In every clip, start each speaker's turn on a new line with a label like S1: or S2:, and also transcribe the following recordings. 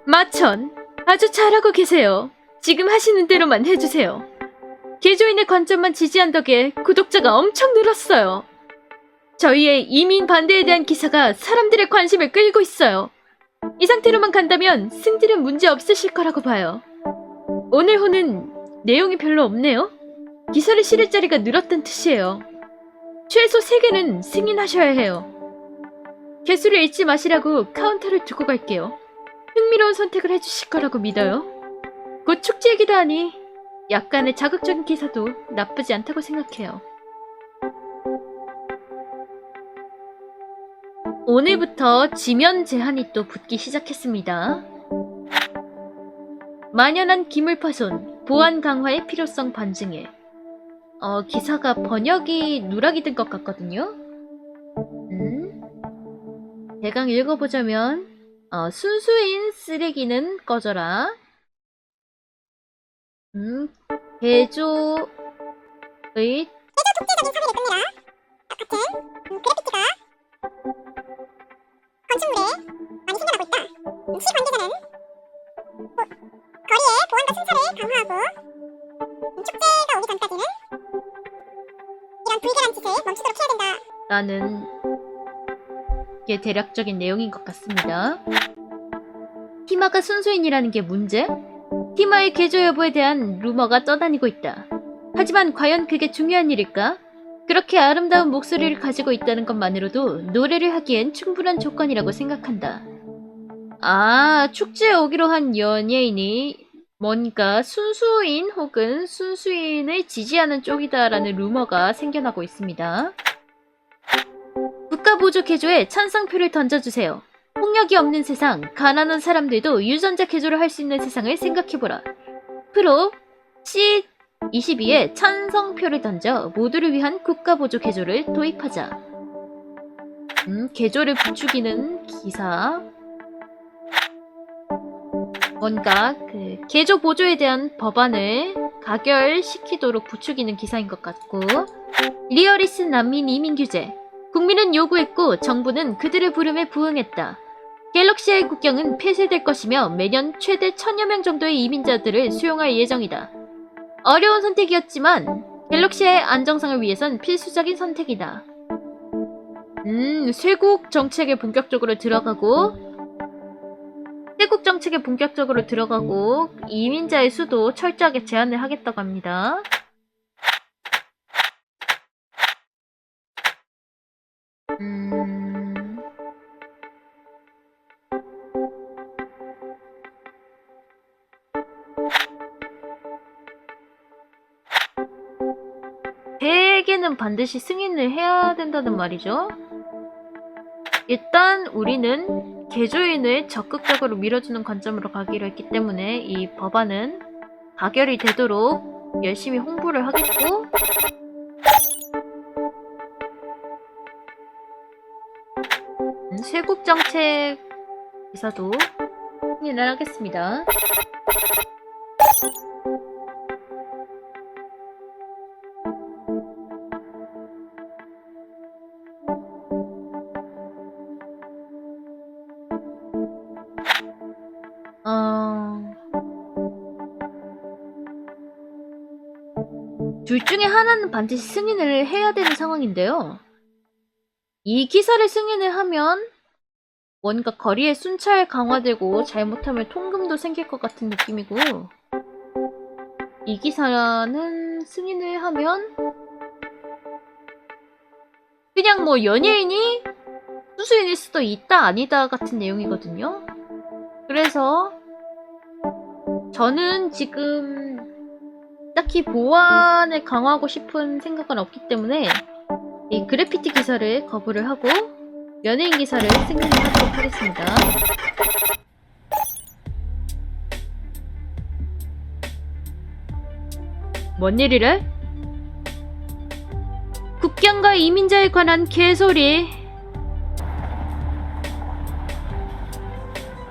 S1: 마천, 아주 잘하고 계세요. 지금 하시는 대로만 해주세요. 개조인의 관점만 지지한 덕에 구독자가 엄청 늘었어요. 저희의 이민 반대에 대한 기사가 사람들의 관심을 끌고 있어요. 이 상태로만 간다면 승질은 문제 없으실 거라고 봐요. 오늘 호는 내용이 별로 없네요. 기사를 실을 자리가 늘었단 뜻이에요. 최소 3개는 승인하셔야 해요. 개수를 잃지 마시라고 카운터를 두고 갈게요. 흥미로운 선택을 해주실 거라고 믿어요. 곧 축제이기도 하니 약간의 자극적인 기사도 나쁘지 않다고 생각해요. 오늘부터 지면 제한이 또 붙기 시작했습니다. 만연한 기물파손, 보안 강화의 필요성 반증에 기사가 번역이 누락이 된 것 같거든요. 대강 읽어보자면 순수인 쓰레기는 꺼져라. 개조의
S2: 독재적인 사회를 끝내라. 같은 그래피티가 건축물에 많이 생겨나고 있다. 시 관계자는 거리의 보안과 순서를 강화하고 축제가 오기 전까지는 이런 불결한 짓을 멈추도록 해야 된다.
S1: 라는 게 대략적인 내용인 것 같습니다. 티마가 순수인이라는 게 문제? 티마의 개조 여부에 대한 루머가 떠다니고 있다. 하지만 과연 그게 중요한 일일까? 그렇게 아름다운 목소리를 가지고 있다는 것만으로도 노래를 하기엔 충분한 조건이라고 생각한다. 축제에 오기로 한 연예인이 뭔가 순수인 혹은 순수인을 지지하는 쪽이다라는 루머가 생겨나고 있습니다. 국가보조 개조에 찬성표를 던져주세요. 폭력이 없는 세상, 가난한 사람들도 유전자 개조를 할 수 있는 세상을 생각해보라. 프로 C22에 찬성표를 던져 모두를 위한 국가보조 개조를 도입하자. 개조를 부추기는 기사. 뭔가 개조 보조에 대한 법안을 가결시키도록 부추기는 기사인 것 같고, 리어리스 난민 이민 규제. 국민은 요구했고 정부는 그들의 부름에 부응했다. 갤럭시아의 국경은 폐쇄될 것이며 매년 최대 1000여 명 정도의 이민자들을 수용할 예정이다. 어려운 선택이었지만 갤럭시아의 안정성을 위해선 필수적인 선택이다. 쇄국 정책에 본격적으로 들어가고 이민자의 수도 철저하게 제한을 하겠다고 합니다. 대개는 반드시 승인을 해야 된다는 말이죠. 일단 우리는 개조인을 적극적으로 밀어주는 관점으로 가기로 했기 때문에 이 법안은 가결이 되도록 열심히 홍보를 하겠고, 쇄국 정책 기사도 승인을 하겠습니다. 둘 중에 하나는 반드시 승인을 해야 되는 상황인데요. 이 기사를 승인을 하면 뭔가 거리의 순찰 강화되고 잘못하면 통금도 생길 것 같은 느낌이고, 이 기사는 승인을 하면 그냥 뭐 연예인이 수수인일 수도 있다 아니다 같은 내용이거든요. 그래서 저는 지금 딱히 보안을 강화하고 싶은 생각은 없기 때문에 이 그래피티 기사를 거부를 하고 연예인 기사를 승인을 하도록 하겠습니다. 뭔 일이래? 국경과 이민자에 관한 개소리.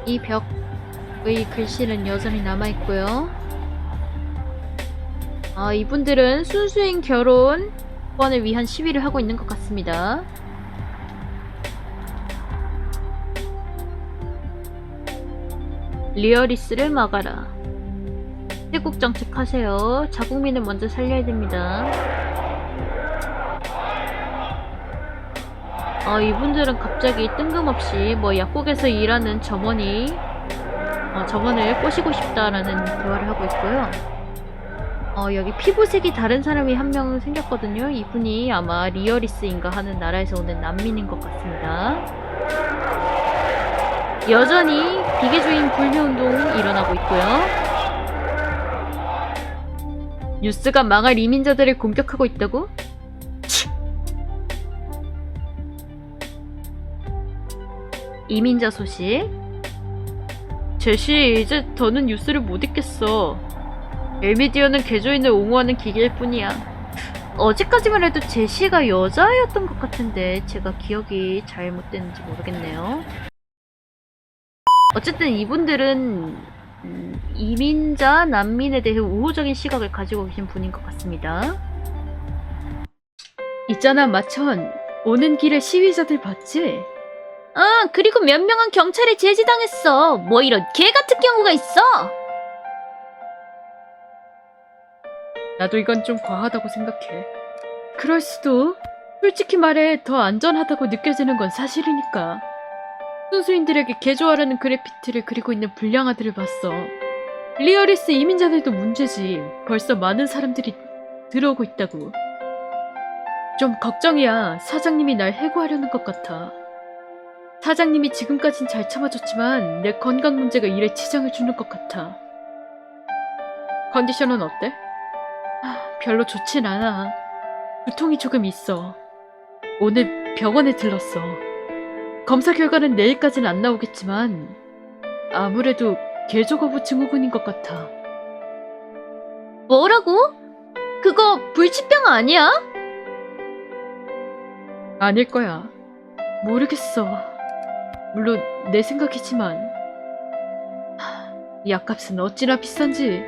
S1: 이 벽의 글씨는 여전히 남아있고요. 이분들은 순수인 결혼권을 위한 시위를 하고 있는 것 같습니다. 리어리스를 막아라. 태국 정책하세요. 자국민을 먼저 살려야 됩니다. 이분들은 갑자기 뜬금없이 뭐 약국에서 일하는 점원을 꼬시고 싶다라는 대화를 하고 있고요. 여기 피부색이 다른 사람이 한 명 생겼거든요. 이분이 아마 리어리스인가 하는 나라에서 오는 난민인 것 같습니다. 여전히 비계주의 불매운동이 일어나고 있고요. 뉴스가 망할 이민자들을 공격하고 있다고? 치. 이민자 소식. 제시, 이제 더는 뉴스를 못 읽겠어. 엘미디어는 개조인을 옹호하는 기계일 뿐이야. 어제까지만 해도 제시가 여자였던 것 같은데 제가 기억이 잘못됐는지 모르겠네요. 어쨌든 이분들은 이민자, 난민에 대해 우호적인 시각을 가지고 계신 분인 것 같습니다. 있잖아, 마천. 오는 길에 시위자들 봤지? 그리고 몇 명은 경찰에 제지당했어. 뭐 이런 개 같은 경우가 있어. 나도 이건 좀 과하다고 생각해. 그럴 수도. 솔직히 말해 더 안전하다고 느껴지는 건 사실이니까. 순수인들에게 개조하라는 그래피티를 그리고 있는 불량아들을 봤어. 리어리스 이민자들도 문제지. 벌써 많은 사람들이 들어오고 있다고. 좀 걱정이야. 사장님이 날 해고하려는 것 같아. 사장님이 지금까진 잘 참아줬지만 내 건강 문제가 일에 지장을 주는 것 같아. 컨디션은 어때? 별로 좋진 않아. 두통이 조금 있어. 오늘 병원에 들렀어. 검사 결과는 내일까지는 안 나오겠지만 아무래도 개조거부 증후군인 것 같아. 뭐라고? 그거 불치병 아니야? 아닐 거야. 모르겠어. 물론 내 생각이지만 약값은 어찌나 비싼지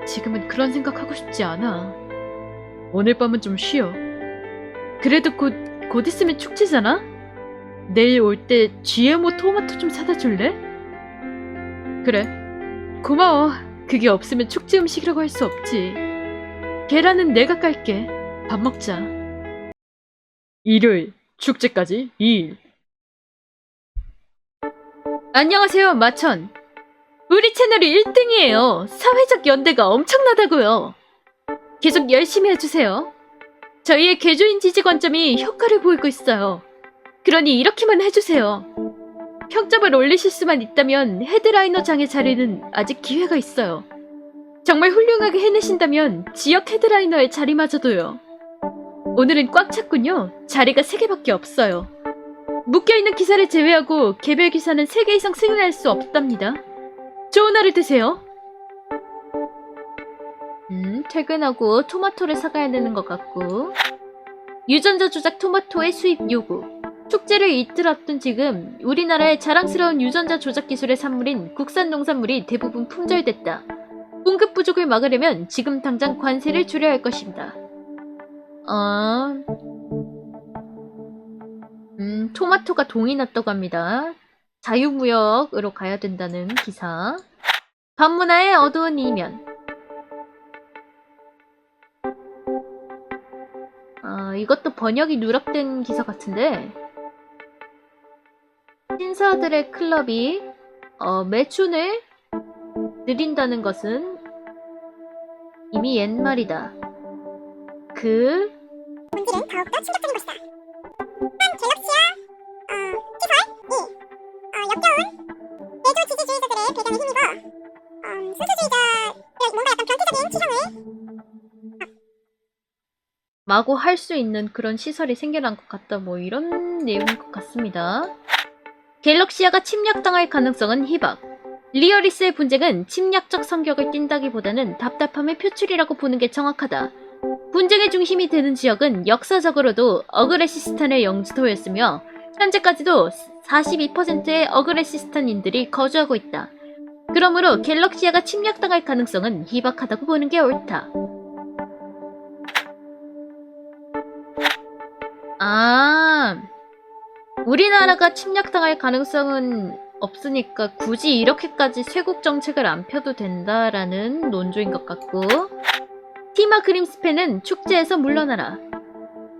S1: 지금은 그런 생각하고 싶지 않아. 오늘 밤은 좀 쉬어. 그래도 곧 있으면 축제잖아? 내일 올 때 GMO 토마토 좀 사다 줄래? 그래. 고마워. 그게 없으면 축제 음식이라고 할 수 없지. 계란은 내가 깔게. 밥 먹자. 일요일, 축제까지 2일. 안녕하세요, 마천. 우리 채널이 1등이에요. 사회적 연대가 엄청나다고요. 계속 열심히 해주세요. 저희의 개조인 지지 관점이 효과를 보이고 있어요. 그러니 이렇게만 해주세요. 평점을 올리실 수만 있다면 헤드라이너 장의 자리는 아직 기회가 있어요. 정말 훌륭하게 해내신다면 지역 헤드라이너의 자리마저도요. 오늘은 꽉 찼군요. 자리가 3개밖에 없어요. 묶여있는 기사를 제외하고 개별 기사는 3개 이상 승인할 수 없답니다. 좋은 하루 되세요. 퇴근하고 토마토를 사가야 되는 것 같고. 유전자 조작 토마토의 수입 요구. 축제를 이틀 앞둔 지금 우리나라의 자랑스러운 유전자 조작 기술의 산물인 국산 농산물이 대부분 품절됐다. 공급 부족을 막으려면 지금 당장 관세를 줄여야 할 것입니다. 토마토가 동이 났다고 합니다. 자유무역으로 가야 된다는 기사. 반문화의 어두운 이면. 이것도 번역이 누락된 기사 같은데, 신사들의 클럽이 매춘을 늘린다는 것은 이미 옛말이다.
S2: 본질은 더욱더 충격적인 것이다. 한 갤럭시아 시설 2. 역겨운 개조 지지주의자들의 배경에 힘입어 순수주의자의 뭔가 약간 변태적인 치상을
S1: 마구 할 수 있는 그런 시설이 생겨난 것 같다. 뭐 이런 내용인 것 같습니다. 갤럭시아가 침략당할 가능성은 희박. 리어리스의 분쟁은 침략적 성격을 띈다기보다는 답답함의 표출이라고 보는 게 정확하다. 분쟁의 중심이 되는 지역은 역사적으로도 어그레시스탄의 영지토였으며 현재까지도 42%의 어그레시스탄인들이 거주하고 있다. 그러므로 갤럭시아가 침략당할 가능성은 희박하다고 보는 게 옳다. 우리나라가 침략당할 가능성은 없으니까 굳이 이렇게까지 쇄국 정책을 안 펴도 된다라는 논조인 것 같고, 티마 그림스팬은 축제에서 물러나라.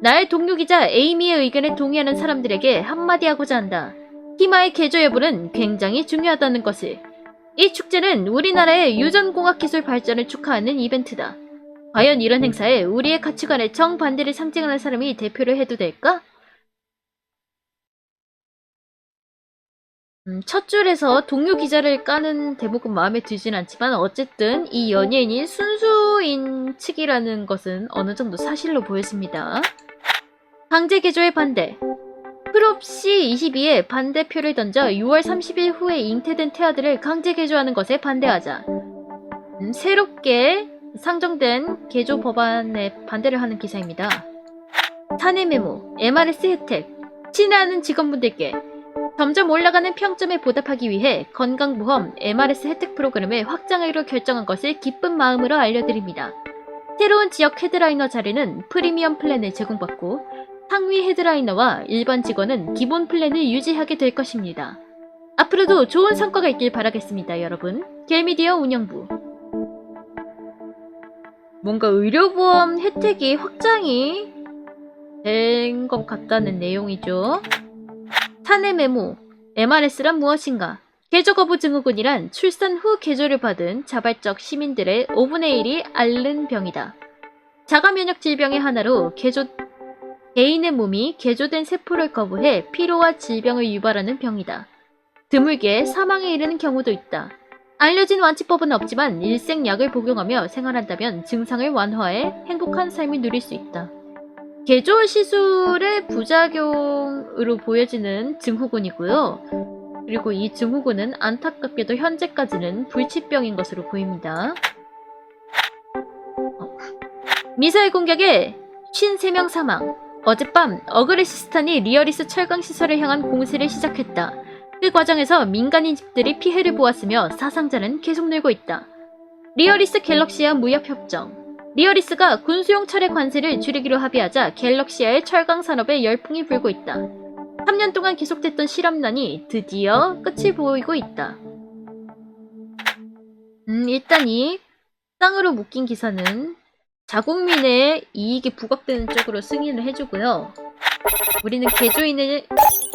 S1: 나의 동료기자 에이미의 의견에 동의하는 사람들에게 한마디 하고자 한다. 티마의 개조 여부는 굉장히 중요하다는 것을. 이 축제는 우리나라의 유전공학 기술 발전을 축하하는 이벤트다. 과연 이런 행사에 우리의 가치관에 정반대를 상징하는 사람이 대표를 해도 될까? 첫 줄에서 동료 기자를 까는 대목은 마음에 들진 않지만 어쨌든 이 연예인이 순수인 측이라는 것은 어느 정도 사실로 보여집니다. 강제 개조에 반대. 프롭시 22에 반대표를 던져 6월 30일 후에 잉태된 태아들을 강제 개조하는 것에 반대하자. 새롭게 상정된 개조 법안에 반대를 하는 기사입니다. 사내 메모, MRS 혜택. 친애하는 직원분들께 점점 올라가는 평점에 보답하기 위해 건강보험 MRS 혜택 프로그램을 확장하기로 결정한 것을 기쁜 마음으로 알려드립니다. 새로운 지역 헤드라이너 자리는 프리미엄 플랜을 제공받고 상위 헤드라이너와 일반 직원은 기본 플랜을 유지하게 될 것입니다. 앞으로도 좋은 성과가 있길 바라겠습니다, 여러분. 겔미디어 운영부. 뭔가 의료보험 혜택이 확장이 된 것 같다는 내용이죠. 사내 메모, MRS란 무엇인가? 개조 거부 증후군이란 출산 후 개조를 받은 자발적 시민들의 5분의 1이 앓는 병이다. 자가면역 질병의 하나로 개인의 몸이 개조된 세포를 거부해 피로와 질병을 유발하는 병이다. 드물게 사망에 이르는 경우도 있다. 알려진 완치법은 없지만 일생 약을 복용하며 생활한다면 증상을 완화해 행복한 삶을 누릴 수 있다. 개조 시술의 부작용으로 보여지는 증후군이고요. 그리고 이 증후군은 안타깝게도 현재까지는 불치병인 것으로 보입니다. 미사일 공격에 53명 사망. 어젯밤 어그레시스탄이 리어리스 철강시설을 향한 공세를 시작했다. 그 과정에서 민간인 집들이 피해를 보았으며 사상자는 계속 늘고 있다. 리어리스 갤럭시아 무역협정. 리어리스가 군수용 철의 관세를 줄이기로 합의하자 갤럭시아의 철강 산업에 열풍이 불고 있다. 3년 동안 계속됐던 실험난이 드디어 끝을 보이고 있다. 일단 이 땅으로 묶인 기사는 자국민의 이익이 부각되는 쪽으로 승인을 해주고요. 우리는 개조인의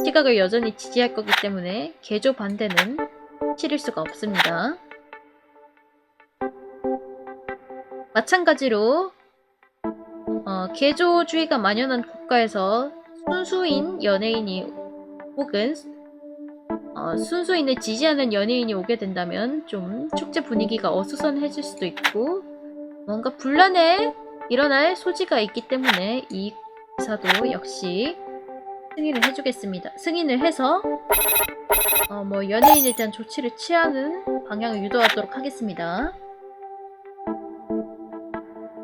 S1: 시각을 여전히 지지할 거기 때문에 개조 반대는 치를 수가 없습니다. 마찬가지로 개조주의가 만연한 국가에서 순수인 연예인이 혹은 순수인을 지지하는 연예인이 오게 된다면 좀 축제 분위기가 어수선해질 수도 있고 뭔가 분란에 일어날 소지가 있기 때문에 이 기사도 역시 승인을 해주겠습니다. 승인을 해서 연예인에 대한 조치를 취하는 방향을 유도하도록 하겠습니다.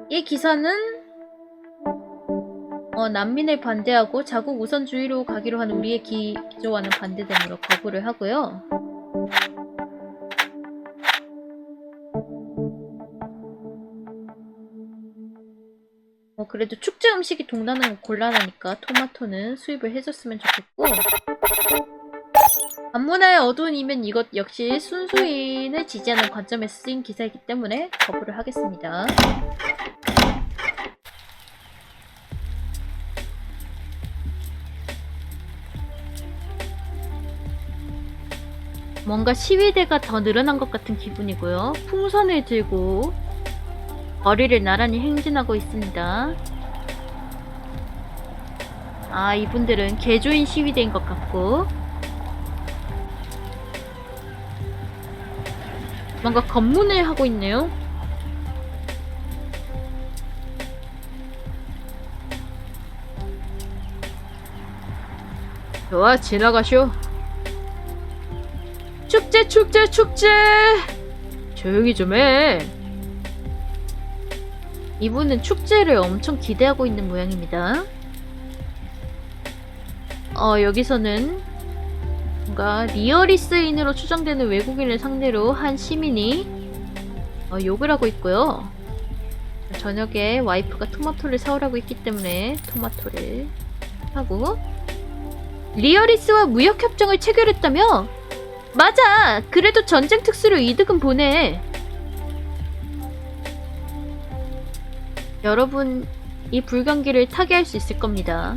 S1: 이 기사는 난민을 반대하고 자국 우선주의로 가기로 한 우리의 기조와는 반대되므로 거부를 하고요. 그래도 축제 음식이 동나는 건 곤란하니까 토마토는 수입을 해줬으면 좋겠고, 반문화의 어두운 이면 이것 역시 순수인을 지지하는 관점에서 쓰인 기사이기 때문에 거부를 하겠습니다. 뭔가 시위대가 더 늘어난 것 같은 기분이고요. 풍선을 들고 거리를 나란히 행진하고 있습니다. 이분들은 개조인 시위대인 것 같고 뭔가 검문을 하고 있네요. 좋아, 지나가쇼. 축제 축제 축제! 조용히 좀 해. 이분은 축제를 엄청 기대하고 있는 모양입니다. 여기서는 뭔가 리어리스인으로 추정되는 외국인을 상대로 한 시민이 욕을 하고 있고요. 저녁에 와이프가 토마토를 사오라고 했기 때문에 토마토를 하고, 리어리스와 무역협정을 체결했다며? 맞아. 그래도 전쟁 특수로 이득은 보내. 여러분, 이 불경기를 타개할 수 있을 겁니다.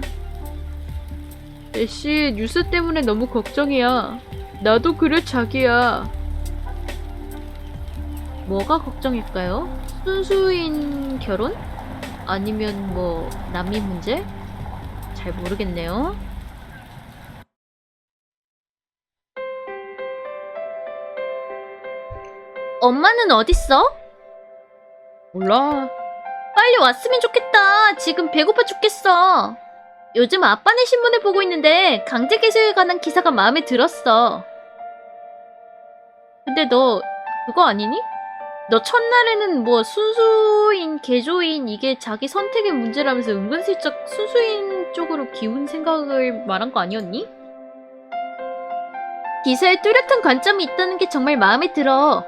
S1: 애쉬, 뉴스 때문에 너무 걱정이야. 나도 그래, 자기야. 뭐가 걱정일까요? 순수인 결혼? 아니면 뭐 난민 문제? 잘 모르겠네요. 엄마는 어딨어? 몰라. 빨리 왔으면 좋겠다. 지금 배고파 죽겠어. 요즘 아빠네 신문을 보고 있는데 강제 개소에 관한 기사가 마음에 들었어. 근데 너 그거 아니니? 너 첫날에는 뭐 순수인, 개조인 이게 자기 선택의 문제라면서 은근슬쩍 순수인 쪽으로 기운 생각을 말한 거 아니었니? 기사에 뚜렷한 관점이 있다는 게 정말 마음에 들어.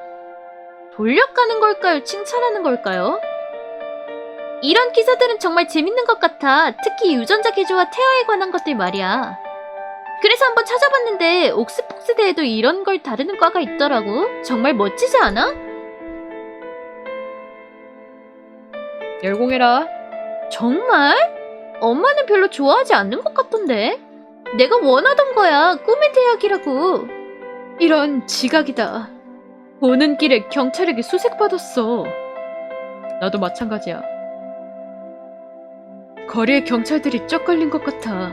S1: 돌려가는 걸까요? 칭찬하는 걸까요? 이런 기사들은 정말 재밌는 것 같아. 특히 유전자 개조와 태아에 관한 것들 말이야. 그래서 한번 찾아봤는데 옥스폭스대에도 이런 걸 다루는 과가 있더라고. 정말 멋지지 않아? 열공해라. 정말? 엄마는 별로 좋아하지 않는 것 같던데. 내가 원하던 거야. 꿈의 대학이라고. 이런 지각이다. 오는 길에 경찰에게 수색받았어. 나도 마찬가지야. 거리에 경찰들이 쩍 걸린 것 같아.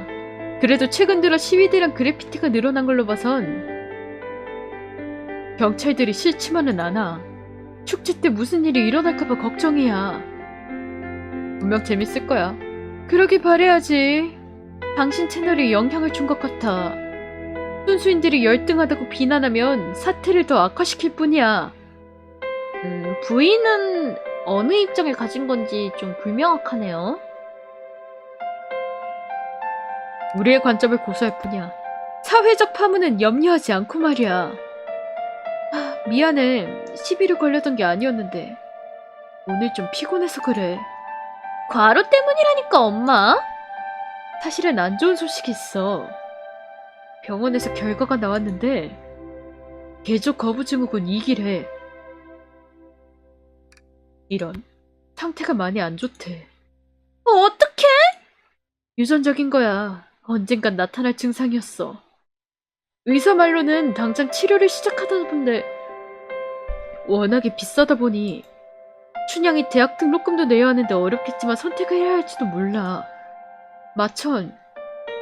S1: 그래도 최근 들어 시위대랑 그래피티가 늘어난 걸로 봐선 경찰들이 싫지만은 않아. 축제 때 무슨 일이 일어날까봐 걱정이야. 분명 재밌을 거야. 그러길 바래야지. 당신 채널이 영향을 준 것 같아. 순수인들이 열등하다고 비난하면 사태를 더 악화시킬 뿐이야. 부인은 어느 입장을 가진 건지 좀 불명확하네요. 우리의 관점을 고수할 뿐이야. 사회적 파문은 염려하지 않고 말이야. 미안해. 시비를 걸려던 게 아니었는데 오늘 좀 피곤해서 그래. 과로 때문이라니까, 엄마. 사실은 안 좋은 소식이 있어. 병원에서 결과가 나왔는데 개조 거부 증후군 2기래. 이런, 상태가 많이 안 좋대. 어떡해? 유전적인 거야. 언젠간 나타날 증상이었어. 의사 말로는 당장 치료를 시작하다던데 워낙에 비싸다 보니 춘향이 대학 등록금도 내야 하는데 어렵겠지만 선택을 해야 할지도 몰라. 마천,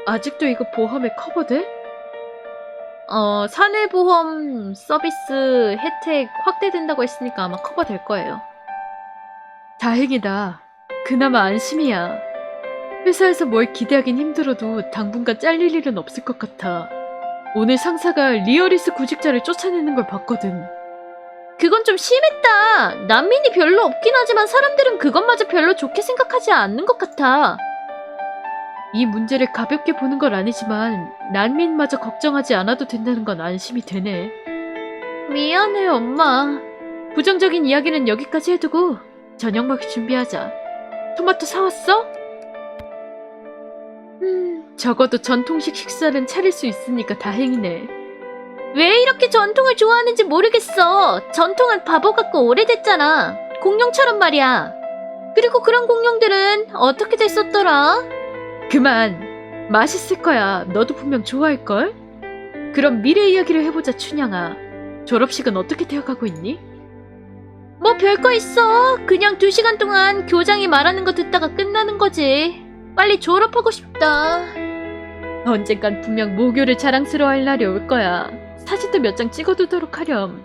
S1: 아직도 이거 보험에 커버돼? 사내보험 서비스 혜택 확대된다고 했으니까 아마 커버될 거예요. 다행이다. 그나마 안심이야. 회사에서 뭘 기대하긴 힘들어도 당분간 잘릴 일은 없을 것 같아. 오늘 상사가 리어리스 구직자를 쫓아내는 걸 봤거든. 그건 좀 심했다. 난민이 별로 없긴 하지만 사람들은 그것마저 별로 좋게 생각하지 않는 것 같아. 이 문제를 가볍게 보는 건 아니지만 난민마저 걱정하지 않아도 된다는 건 안심이 되네. 미안해, 엄마. 부정적인 이야기는 여기까지 해두고 저녁 먹을 준비하자. 토마토 사왔어? 적어도 전통식 식사는 차릴 수 있으니까 다행이네. 왜 이렇게 전통을 좋아하는지 모르겠어. 전통은 바보 같고 오래됐잖아. 공룡처럼 말이야. 그리고 그런 공룡들은 어떻게 됐었더라? 그만. 맛있을 거야. 너도 분명 좋아할걸? 그럼 미래 이야기를 해보자, 춘향아. 졸업식은 어떻게 되어가고 있니? 뭐 별거 있어. 그냥 2시간 동안 교장이 말하는 거 듣다가 끝나는 거지. 빨리 졸업하고 싶다. 언젠간 분명 모교를 자랑스러워할 날이 올 거야. 사진도 몇 장 찍어두도록 하렴.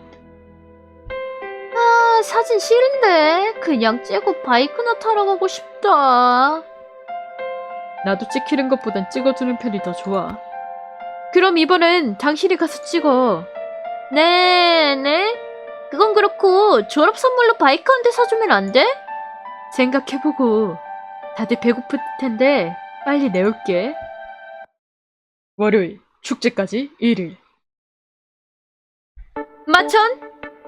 S1: 사진 싫은데. 그냥 째고 바이크나 타러 가고 싶다. 나도 찍히는 것보단 찍어두는 편이 더 좋아. 그럼 이번엔 당신이 가서 찍어. 네. 그건 그렇고 졸업 선물로 바이크 한 대 사주면 안 돼? 생각해보고. 다들 배고플 텐데 빨리 내올게. 월요일, 축제까지 1일. 마천!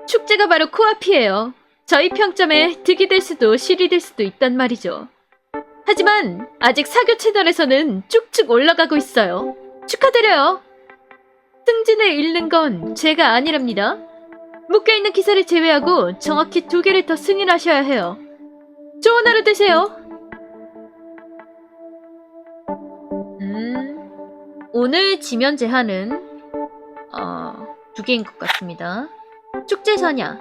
S1: 축제가 바로 코앞이에요. 저희 평점에 득이 될 수도 실이 될 수도 있단 말이죠. 하지만 아직 사교 채널에서는 쭉쭉 올라가고 있어요. 축하드려요. 등진을 읽는 건 제가 아니랍니다. 묶여있는 기사를 제외하고 정확히 2개를 더 승인하셔야 해요. 좋은 하루 되세요. 오늘 지면 제한은 2개인 것 같습니다. 축제 전야.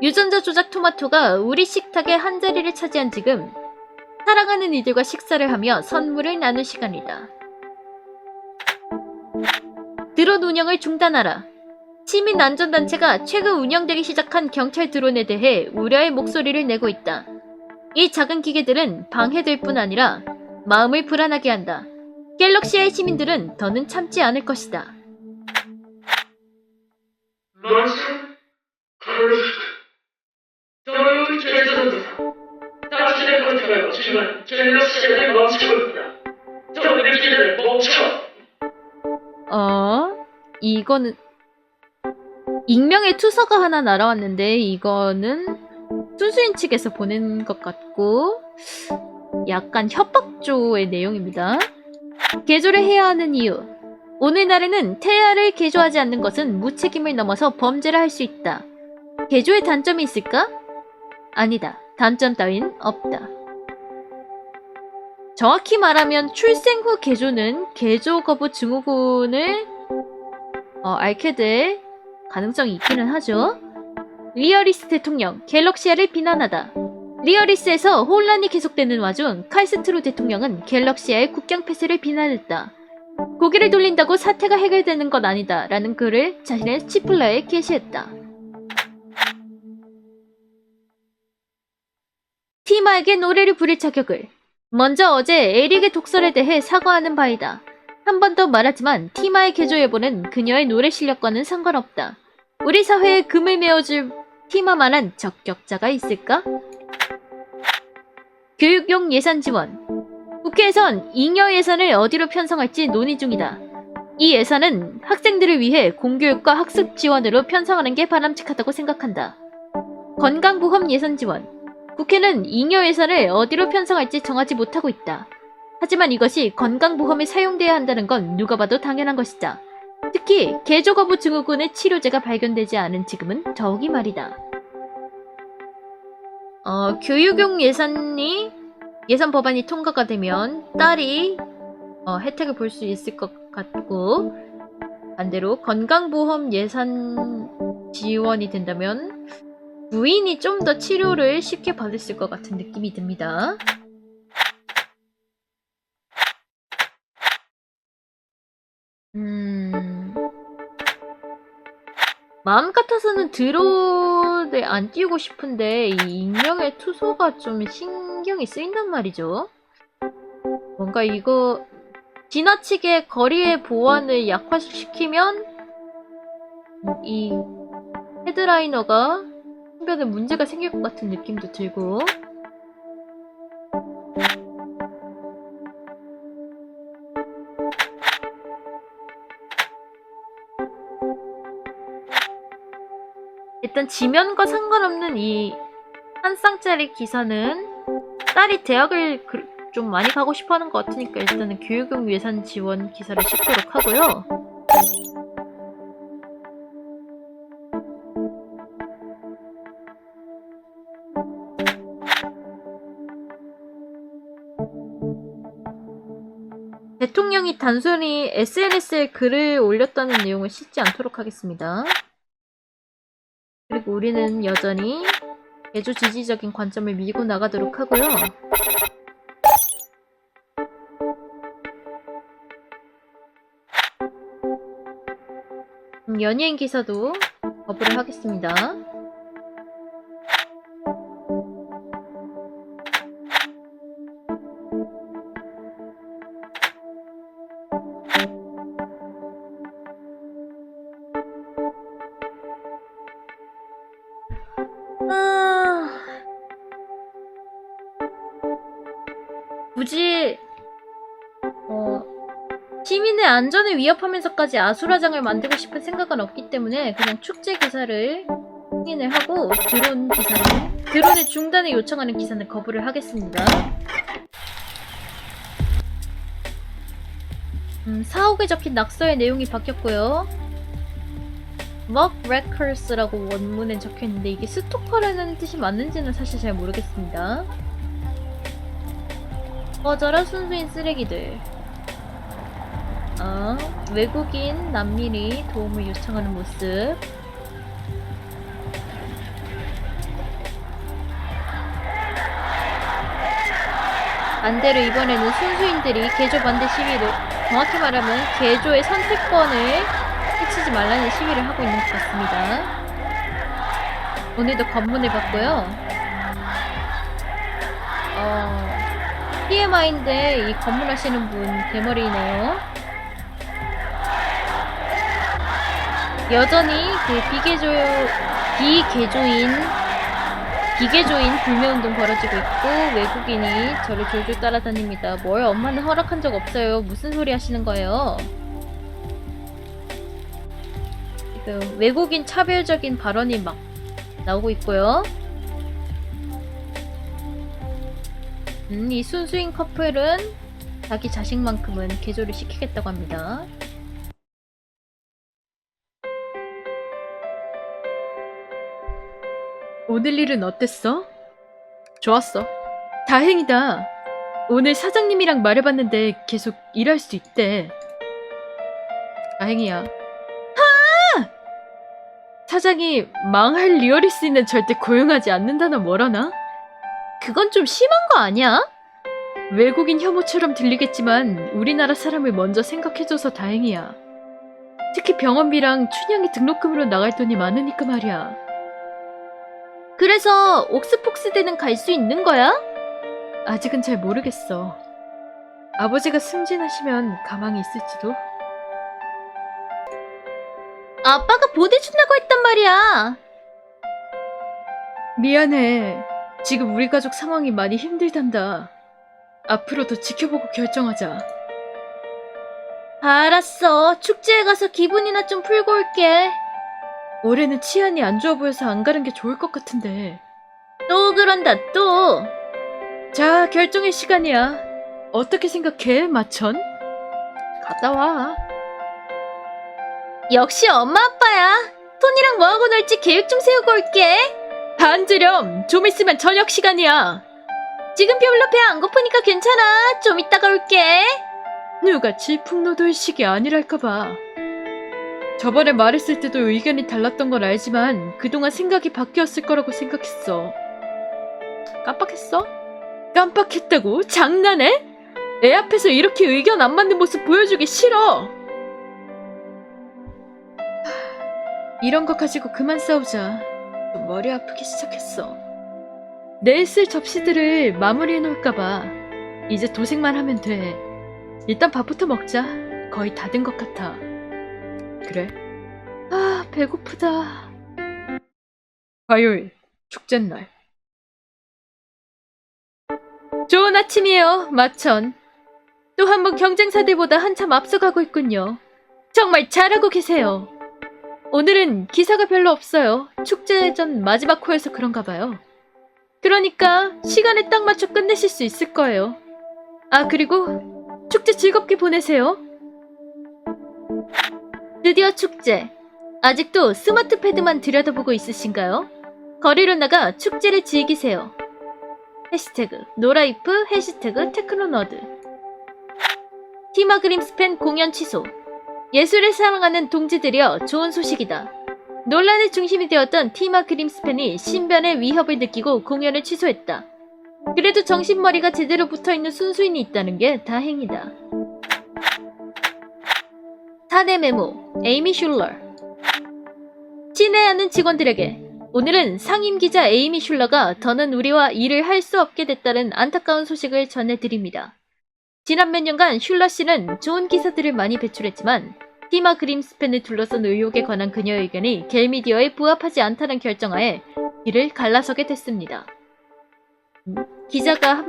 S1: 유전자 조작 토마토가 우리 식탁의 한 자리를 차지한 지금 사랑하는 이들과 식사를 하며 선물을 나눌 시간이다. 드론 운영을 중단하라. 시민 안전단체가 최근 운영되기 시작한 경찰 드론에 대해 우려의 목소리를 내고 있다. 이 작은 기계들은 방해될 뿐 아니라 마음을 불안하게 한다. 갤럭시아의 시민들은 더는 참지 않을 것이다.
S3: 말씀? 저는 죄송합니다. 당신의 권태가 지금은 갤럭시를 멈추고 있다. 저들의 기대를 멈춰.
S1: 이거는 익명의 투서가 하나 날아왔는데 이거는 순수인 측에서 보낸 것 같고 약간 협박조의 내용입니다. 개조를 해야 하는 이유. 오늘날에는 태아를 개조하지 않는 것은 무책임을 넘어서 범죄를 할 수 있다. 개조의 단점이 있을까? 아니다. 단점 따윈 없다. 정확히 말하면 출생 후 개조는 개조 거부 증후군을 앓게 될 가능성이 있기는 하죠. 리어리스 대통령, 갤럭시아를 비난하다. 리어리스에서 혼란이 계속되는 와중 칼스트로 대통령은 갤럭시아의 국경 폐쇄를 비난했다. 고개를 돌린다고 사태가 해결되는 건 아니다 라는 글을 자신의 치플라에 게시했다. 티마에게 노래를 부릴 자격을. 먼저 어제 에릭의 독설에 대해 사과하는 바이다. 한 번 더 말하지만 티마의 개조 여부는 그녀의 노래 실력과는 상관없다. 우리 사회에 금을 메워줄 티마만한 적격자가 있을까? 교육용 예산 지원. 국회에선 잉여 예산을 어디로 편성할지 논의 중이다. 이 예산은 학생들을 위해 공교육과 학습 지원으로 편성하는 게 바람직하다고 생각한다. 건강보험 예산 지원. 국회는 잉여 예산을 어디로 편성할지 정하지 못하고 있다. 하지만 이것이 건강보험에 사용돼야 한다는 건 누가 봐도 당연한 것이다. 특히 개조 거부 증후군의 치료제가 발견되지 않은 지금은 더욱이 말이다. 교육용 예산 법안이 통과가 되면 딸이 혜택을 볼 수 있을 것 같고 반대로 건강보험 예산 지원이 된다면 부인이 좀 더 치료를 쉽게 받았을 것 같은 느낌이 듭니다. 마음 같아서는 드론을 안 띄우고 싶은데 이 익명의 투소가 좀 신경이 쓰인단 말이죠. 뭔가 이거 지나치게 거리의 보안을 약화시키면 이 헤드라이너가 신변에 문제가 생길 것 같은 느낌도 들고 일단 지면과 상관없는 이 한 쌍짜리 기사는 딸이 대학을 좀 많이 가고 싶어 하는 것 같으니까 일단은 교육용 예산 지원 기사를 싣도록 하고요. 대통령이 단순히 SNS에 글을 올렸다는 내용을 싣지 않도록 하겠습니다. 그리고 우리는 여전히 개조 지지적인 관점을 밀고 나가도록 하고요. 연예인 기사도 거부를 하겠습니다. 굳이 시민의 안전을 위협하면서까지 아수라장을 만들고 싶은 생각은 없기 때문에 그냥 축제 기사를 승인을 하고 드론의 중단을 요청하는 기사는 거부를 하겠습니다. 사옥에 적힌 낙서의 내용이 바뀌었고요. muckrakers라고 원문엔 적혀있는데 이게 스토커라는 뜻이 맞는지는 사실 잘 모르겠습니다. 꺼져라 순수인 쓰레기들. 외국인 난민이 도움을 요청하는 모습. 반대로 이번에는 순수인들이 개조 반대 시위를, 정확히 말하면 개조의 선택권을 해치지 말라는 시위를 하고 있는 것 같습니다. 오늘도 검문을 받고요. TMI인데 이 검문하시는 분 대머리네요. 여전히 그 비개조인 불매운동 벌어지고 있고 외국인이 저를 졸졸 따라다닙니다. 뭘 엄마는 허락한 적 없어요. 무슨 소리 하시는 거예요? 지금 외국인 차별적인 발언이 막 나오고 있고요. 이 순수인 커플은 자기 자식만큼은 개조를 시키겠다고 합니다. 오늘 일은 어땠어? 좋았어. 다행이다. 오늘 사장님이랑 말해봤는데 계속 일할 수 있대. 다행이야. 사장이 망할 리어리스는 절대 고용하지 않는다나 뭐라나? 그건 좀 심한 거 아니야? 외국인 혐오처럼 들리겠지만 우리나라 사람을 먼저 생각해줘서 다행이야. 특히 병원비랑 춘향이 등록금으로 나갈 돈이 많으니까 말이야. 그래서 옥스폭스대는 갈 수 있는 거야? 아직은 잘 모르겠어. 아버지가 승진하시면 가망이 있을지도. 아빠가 보내준다고 했단 말이야. 미안해. 지금 우리 가족 상황이 많이 힘들단다. 앞으로도 지켜보고 결정하자. 알았어. 축제에 가서 기분이나 좀 풀고 올게. 올해는 치안이 안 좋아 보여서 안 가는 게 좋을 것 같은데. 또 그런다 또. 자, 결정의 시간이야. 어떻게 생각해, 마천? 갔다 와. 역시 엄마 아빠야. 토니랑 뭐하고 놀지 계획 좀 세우고 올게. 반지렴, 좀 있으면 저녁 시간이야. 지금 별로 배 안 고프니까 괜찮아. 좀 이따가 올게. 누가 질풍노도의식이 아니랄까봐. 저번에 말했을 때도 의견이 달랐던 걸 알지만 그동안 생각이 바뀌었을 거라고 생각했어. 깜빡했어? 깜빡했다고? 장난해? 애 앞에서 이렇게 의견 안 맞는 모습 보여주기 싫어. 이런 거 가지고 그만 싸우자. 좀 머리 아프기 시작했어. 내일 쓸 접시들을 마무리해 놓을까봐. 이제 도색만 하면 돼. 일단 밥부터 먹자. 거의 다 된 것 같아. 그래? 아, 배고프다. 화요일, 축제날. 좋은 아침이에요, 마천. 또 한 번 경쟁사들보다 한참 앞서가고 있군요. 정말 잘하고 계세요. 오늘은 기사가 별로 없어요. 축제 전 마지막 호여서 그런가 봐요. 그러니까 시간에 딱 맞춰 끝내실 수 있을 거예요. 아, 그리고 축제 즐겁게 보내세요. 드디어 축제. 아직도 스마트 패드만 들여다보고 있으신가요? 거리로 나가 축제를 즐기세요. 해시태그 노라이프, 해시태그 테크노너드. 티마 그림스팬 공연 취소. 예술을 사랑하는 동지들이여, 좋은 소식이다. 논란의 중심이 되었던 티마 그림스팬이 신변의 위협을 느끼고 공연을 취소했다. 그래도 정신머리가 제대로 붙어있는 순수인이 있다는 게 다행이다. 사내 메모, 에이미 슐러. 친애하는 직원들에게, 오늘은 상임기자 에이미 슐러가 더는 우리와 일을 할 수 없게 됐다는 안타까운 소식을 전해드립니다. 지난 몇 년간 슐러 씨는 좋은 기사들을 많이 배출했지만 티마 그림스팬을 둘러싼 의혹에 관한 그녀의 의견이 갤미디어에 부합하지 않다는 결정하에 길을 갈라서게 됐습니다. 기자가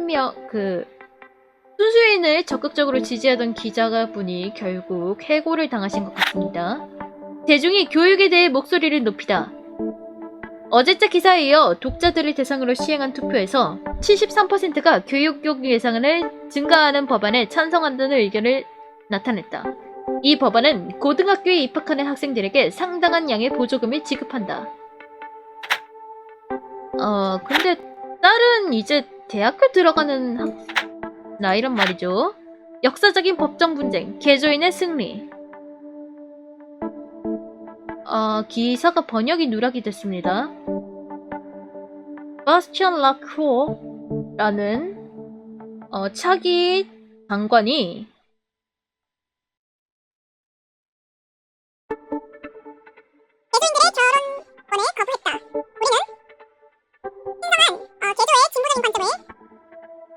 S1: 순수인을 적극적으로 지지하던 기자분이 결국 해고를 당하신 것 같습니다. 대중이 교육에 대해 목소리를 높이다. 어제자 기사에 이어 독자들을 대상으로 시행한 투표에서 73%가 교육용 예산을 증가하는 법안에 찬성한다는 의견을 나타냈다. 이 법안은 고등학교에 입학하는 학생들에게 상당한 양의 보조금을 지급한다. 근데 딸은 이제 대학교 들어가는 나이란 말이죠. 역사적인 법정 분쟁, 개조인의 승리. 기사가 번역이 누락이 됐습니다. 바스티안 라크로라는 차기 장관이
S2: 개조인들의 결혼권을 거부했다. 우리는 신성한 개조의 진보적인 관점을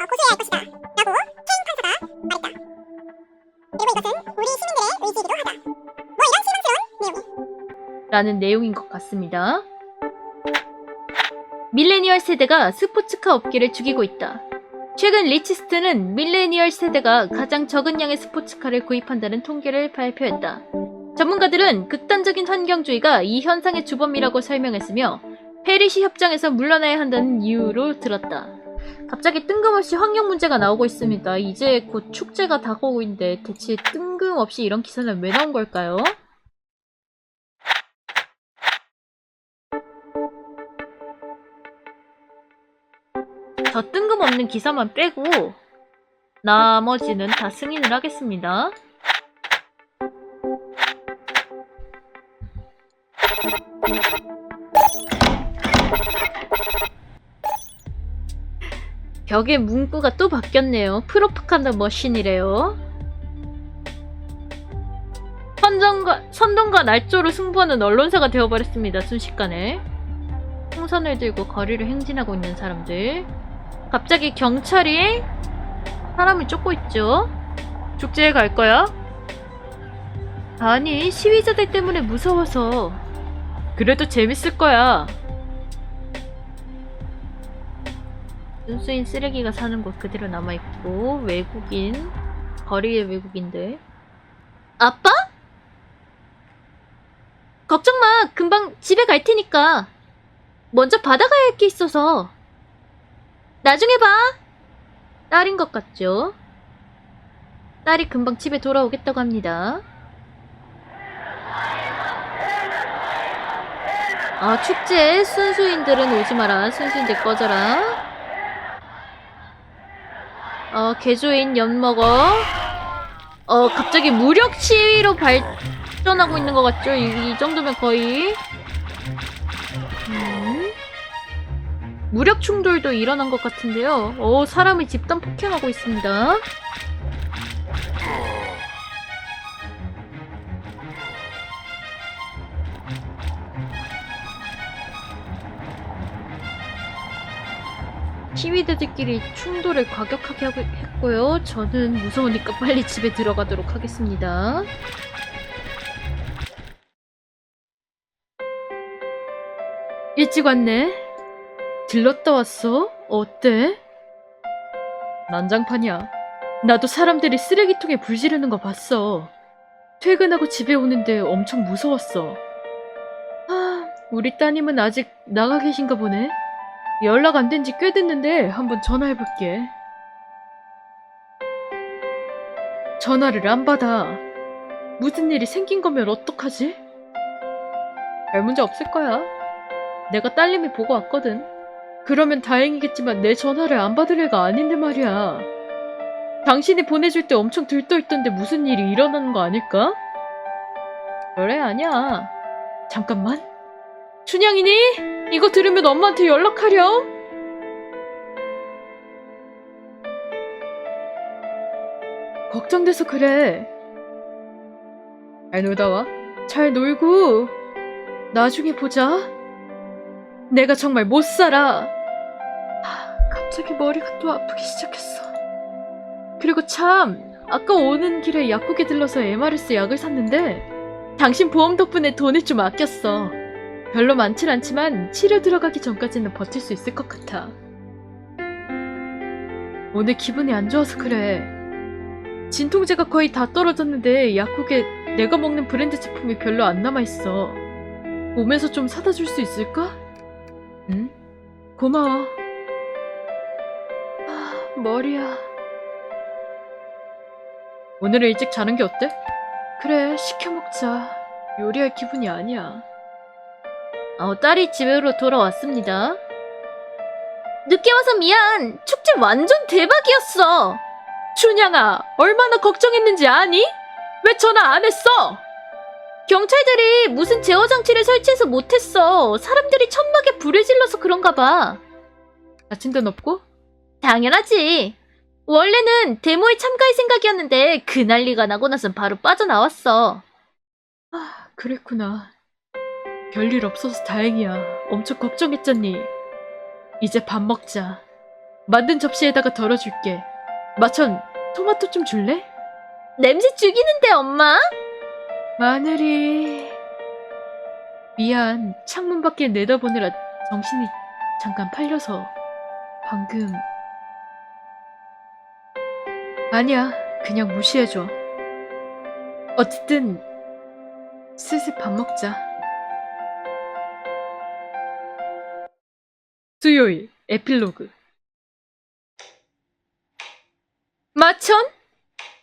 S2: 고수해야 할 것이다. 라고 케인 판사가 말했다. 그리고 이것은 우리 시민들의 의지이기도 하다. 뭐 이런 실망스러운 내용이.
S1: 라는 내용인 것 같습니다. 밀레니얼 세대가 스포츠카 업계를 죽이고 있다. 최근 리치스트는 밀레니얼 세대가 가장 적은 양의 스포츠카를 구입한다는 통계를 발표했다. 전문가들은 극단적인 환경주의가 이 현상의 주범이라고 설명했으며 페리시 협정에서 물러나야 한다는 이유로 들었다. 갑자기 뜬금없이 환경 문제가 나오고 있습니다. 이제 곧 축제가 다가오고 있는데 대체 뜬금없이 이런 기사는 왜 나온 걸까요? 저 뜬금없는 기사만 빼고 나머지는 다 승인을 하겠습니다. 벽에 문구가 또 바뀌었네요. 프로파간다 머신이래요. 선동과 날조로 승부하는 언론사가 되어버렸습니다. 순식간에. 풍선을 들고 거리를 행진하고 있는 사람들. 갑자기 경찰이 사람을 쫓고 있죠. 축제에 갈 거야? 아니, 시위자들 때문에 무서워서. 그래도 재밌을 거야. 순수인 쓰레기가 사는 곳 그대로 남아있고 외국인, 거리의 외국인들. 아빠? 걱정 마. 금방 집에 갈 테니까. 먼저 받아가야 할 게 있어서. 나중에 봐. 딸인 것 같죠? 딸이 금방 집에 돌아오겠다고 합니다. 축제에 순수인들은 오지 마라. 순수인들 꺼져라. 개조인 엿먹어. 갑자기 무력 시위로 발전하고 있는 것 같죠? 이 정도면 거의 무력 충돌도 일어난 것 같은데요. 사람이 집단 폭행하고 있습니다. 시위대들끼리 충돌을 과격하게 했고요. 저는 무서우니까 빨리 집에 들어가도록 하겠습니다. 일찍 왔네. 들렀다 왔어? 어때? 난장판이야. 나도 사람들이 쓰레기통에 불 지르는 거 봤어. 퇴근하고 집에 오는데 엄청 무서웠어. 우리 따님은 아직 나가 계신가 보네. 연락 안 된 지 꽤 됐는데 한번 전화해볼게. 전화를 안 받아. 무슨 일이 생긴 거면 어떡하지? 별 문제 없을 거야. 내가 딸님이 보고 왔거든. 그러면 다행이겠지만 내 전화를 안 받을 애가 아닌데 말이야. 당신이 보내줄 때 엄청 들떠있던데 무슨 일이 일어나는 거 아닐까? 그래, 아니야. 잠깐만. 춘향이니? 이거 들으면 엄마한테 연락하렴? 걱정돼서 그래. 잘 놀다 와. 잘 놀고 나중에 보자. 내가 정말 못 살아. 갑자기 머리가 또 아프기 시작했어. 그리고 참, 아까 오는 길에 약국에 들러서 MRS 약을 샀는데 당신 보험 덕분에 돈을 좀 아꼈어. 별로 많진 않지만 치료 들어가기 전까지는 버틸 수 있을 것 같아. 오늘 기분이 안 좋아서 그래. 진통제가 거의 다 떨어졌는데 약국에 내가 먹는 브랜드 제품이 별로 안 남아있어. 오면서 좀 사다 줄 수 있을까? 응? 고마워. 머리야. 오늘은 일찍 자는 게 어때? 그래, 시켜 먹자. 요리할 기분이 아니야. 딸이 집으로 돌아왔습니다. 늦게 와서 미안. 축제 완전 대박이었어. 춘향아, 얼마나 걱정했는지 아니? 왜 전화 안 했어? 경찰들이 무슨 제어 장치를 설치해서 못했어. 사람들이 천막에 불을 질러서 그런가 봐. 다친 데는 없고? 당연하지. 원래는 데모에 참가할 생각이었는데 그 난리가 나고 나선 바로 빠져나왔어. 아, 그랬구나. 별일 없어서 다행이야. 엄청 걱정했잖니. 이제 밥 먹자. 만든 접시에다가 덜어줄게. 마천, 토마토 좀 줄래? 냄새 죽이는데, 엄마? 마늘이... 미안, 창문 밖에 내다보느라 정신이 잠깐 팔려서 방금... 아니야, 그냥 무시해줘. 어쨌든 슬슬 밥 먹자. 수요일 에필로그. 마천?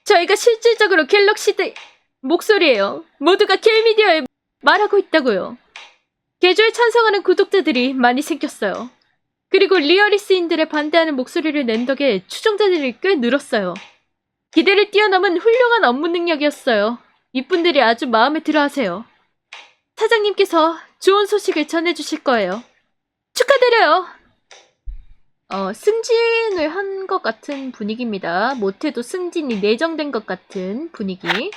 S1: 저희가 실질적으로 갤럭시대 목소리예요. 모두가 갤미디어에 말하고 있다고요. 개조에 찬성하는 구독자들이 많이 생겼어요. 그리고 리얼리스인들의 반대하는 목소리를 낸 덕에 추종자들이 꽤 늘었어요. 기대를 뛰어넘은 훌륭한 업무 능력이었어요. 이분들이 아주 마음에 들어하세요. 사장님께서 좋은 소식을 전해주실 거예요. 축하드려요. 승진을 한 것 같은 분위기입니다. 못해도 승진이 내정된 것 같은 분위기.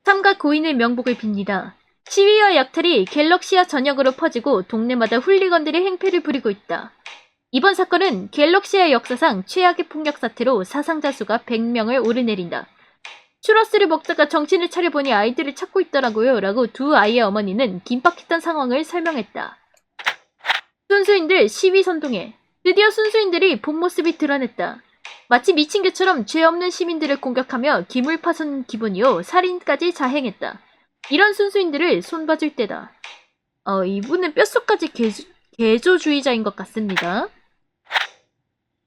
S1: 삼가 고인의 명복을 빕니다. 시위와 약탈이 갤럭시아 전역으로 퍼지고 동네마다 훌리건들이 행패를 부리고 있다. 이번 사건은 갤럭시아 역사상 최악의 폭력 사태로 사상자 수가 100명을 오르내린다. 추러스를 먹다가 정신을 차려보니 아이들을 찾고 있더라고요. 라고 두 아이의 어머니는 긴박했던 상황을 설명했다. 순수인들 시위 선동해. 드디어 순수인들이 본 모습이 드러냈다. 마치 미친 개처럼 죄 없는 시민들을 공격하며 기물 파손 기본이요 살인까지 자행했다. 이런 순수인들을 손봐줄 때다. 이분은 뼛속까지 개조주의자인 것 같습니다.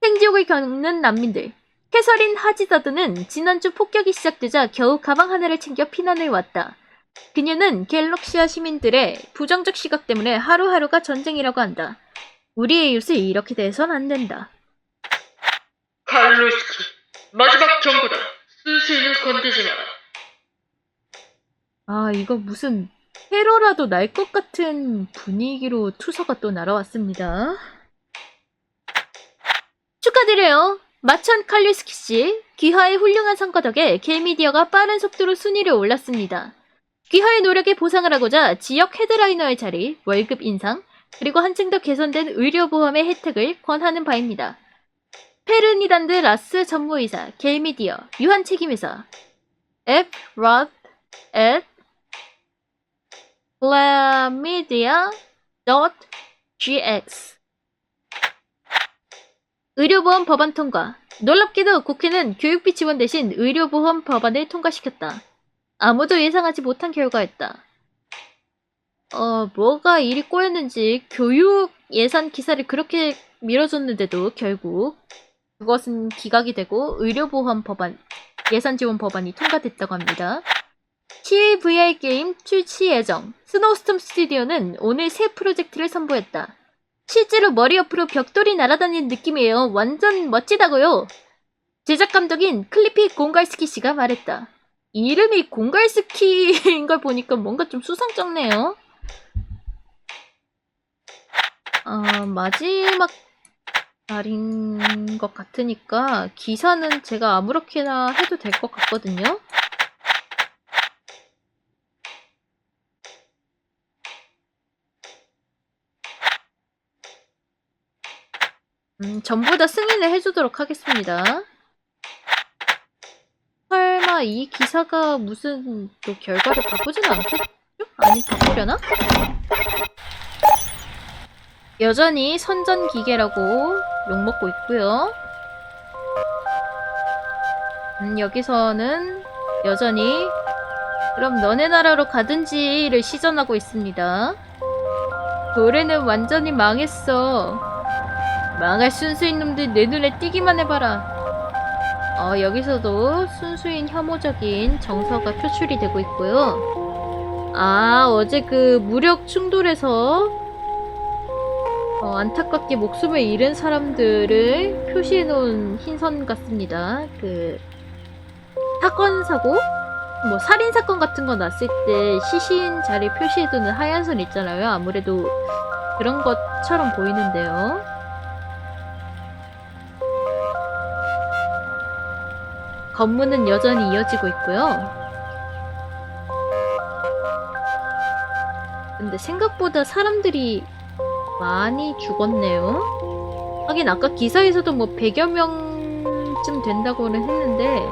S1: 생지옥을 겪는 난민들. 캐서린 하지다드는 지난주 폭격이 시작되자 겨우 가방 하나를 챙겨 피난을 왔다. 그녀는 갤럭시아 시민들의 부정적 시각 때문에 하루하루가 전쟁이라고 한다. 우리의 이웃을 이렇게 대해선 안 된다.
S3: 칼로스키, 마지막 경고다. 순수인을 건드지 마라.
S1: 이거 무슨 테러라도 날 것 같은 분위기로 투서가 또 날아왔습니다. 축하드려요. 마천 칼류스키 씨. 귀하의 훌륭한 성과 덕에 갤미디어가 빠른 속도로 순위를 올랐습니다. 귀하의 노력에 보상을 하고자 지역 헤드라이너의 자리, 월급 인상, 그리고 한층 더 개선된 의료보험의 혜택을 권하는 바입니다. 페르니단드 라스 전무의사, 갤미디어, 유한 책임회사, F. Roth at glamidia.gx. 의료보험 법안 통과. 놀랍게도 국회는 교육비 지원 대신 의료보험 법안을 통과시켰다. 아무도 예상하지 못한 결과였다. 뭐가 일이 꼬였는지 교육 예산 기사를 그렇게 밀어줬는데도 결국 그것은 기각이 되고 의료보험 법안, 예산 지원 법안이 통과됐다고 합니다. 시위 VR 게임 출시 예정. 스노우스톰 스튜디오는 오늘 새 프로젝트를 선보였다. 실제로 머리 옆으로 벽돌이 날아다니는 느낌이에요. 완전 멋지다고요. 제작 감독인 클리피 공갈스키 씨가 말했다. 이름이 공갈스키인 걸 보니까 뭔가 좀 수상쩍네요. 마지막 날인 것 같으니까 기사는 제가 아무렇게나 해도 될 것 같거든요. 전부 다 승인을 해주도록 하겠습니다. 설마 이 기사가 무슨 또 결과를 바꾸지는 않겠죠? 아니, 바꾸려나? 여전히 선전기계라고 욕먹고 있고요. 여기서는 여전히 그럼 너네 나라로 가든지를 시전하고 있습니다. 올해는 완전히 망했어. 망할 순수인 놈들 내 눈에 띄기만 해봐라. 여기서도 순수인 혐오적인 정서가 표출이 되고 있고요. 어제 그 무력 충돌에서 안타깝게 목숨을 잃은 사람들을 표시해놓은 흰선 같습니다. 그 사건 사고, 뭐 살인 사건 같은 거 났을 때 시신 자리 표시해두는 하얀 선 있잖아요. 아무래도 그런 것처럼 보이는데요. 검문은 여전히 이어지고 있고요. 근데 생각보다 사람들이 많이 죽었네요. 하긴 아까 기사에서도 뭐 100여 명쯤 된다고는 했는데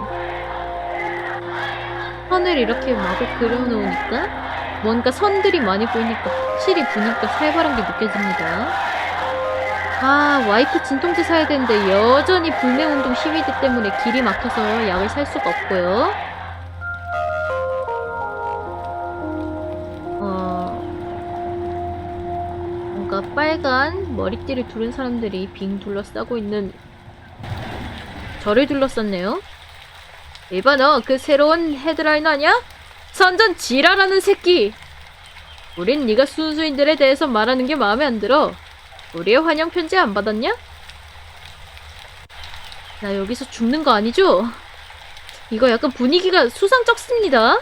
S1: 선을 이렇게 마구 그려놓으니까 뭔가 선들이 많이 보이니까 확실히 분위기가 살벌한 게 느껴집니다. 와이프 진통제 사야 되는데 여전히 불매운동 시위대 때문에 길이 막혀서 약을 살 수가 없고요. 뭔가 빨간 머리띠를 두른 사람들이 빙 둘러싸고 있는 저를 둘러쌌네요. 이봐 너 그 새로운 헤드라인 아냐? 선전 지랄하는 새끼! 우린 네가 순수인들에 대해서 말하는 게 마음에 안 들어. 우리의 환영 편지 안 받았냐? 나 여기서 죽는 거 아니죠? 이거 약간 분위기가 수상쩍습니다.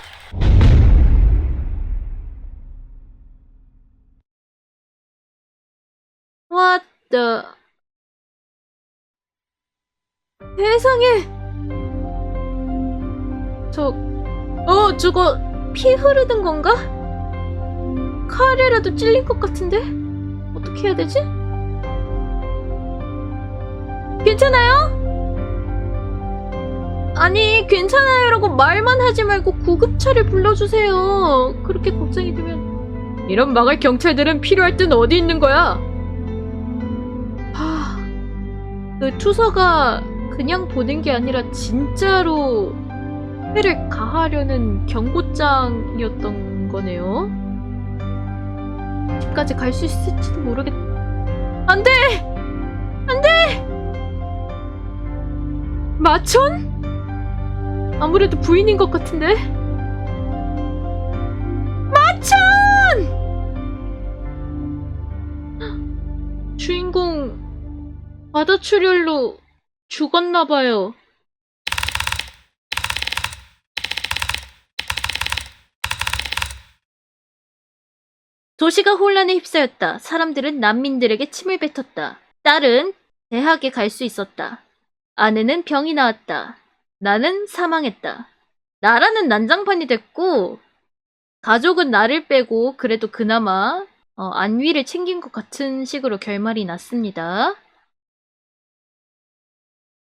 S1: What the... 세상에! 저거 피 흐르던 건가? 칼이라도 찔릴 것 같은데? 어떻게 해야 되지? 괜찮아요? 아니, 괜찮아요라고 말만 하지 말고 구급차를 불러주세요. 그렇게 걱정이 되면. 이런 막을 경찰들은 필요할 땐 어디 있는 거야? 그 투서가 그냥 보낸 게 아니라 진짜로 해를 가하려는 경고장이었던 거네요. 집까지 갈 수 있을지도 모르겠... 안 돼! 안 돼! 마천? 아무래도 부인인 것 같은데? 마천! 주인공 바다출혈로 죽었나봐요. 도시가 혼란에 휩싸였다. 사람들은 난민들에게 침을 뱉었다. 딸은 대학에 갈 수 있었다. 아내는 병이 나았다. 나는 사망했다. 나라는 난장판이 됐고 가족은 나를 빼고 그래도 그나마 안위를 챙긴 것 같은 식으로 결말이 났습니다.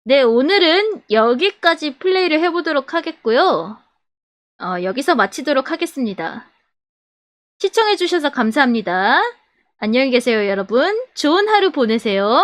S1: 네, 오늘은 여기까지 플레이를 해보도록 하겠고요. 여기서 마치도록 하겠습니다. 시청해주셔서 감사합니다. 안녕히 계세요, 여러분. 좋은 하루 보내세요.